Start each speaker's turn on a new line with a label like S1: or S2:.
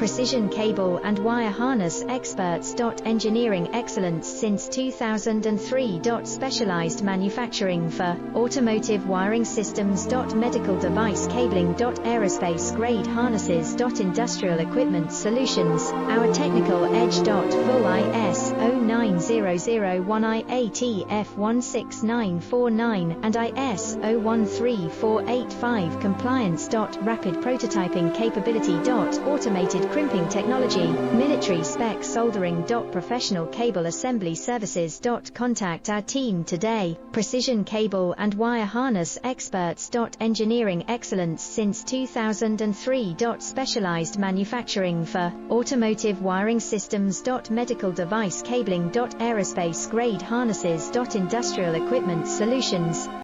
S1: precision cable and wire harness experts. Engineering excellence since 2003. Specialized manufacturing for automotive wiring systems. Medical device cabling. Aerospace grade harnesses. Industrial equipment solutions. Our technical edge. Full IS 09001 IATF 16949 and IS 013485 compliance. Rapid prototyping capability. Automated crimping technology. Military spec soldering. Professional cable assembly services. Contact our team today. Precision cable and wire harness experts. Engineering excellence since 2003. Specialized manufacturing for automotive wiring systems. Medical device cabling. Aerospace grade harnesses. Industrial equipment solutions.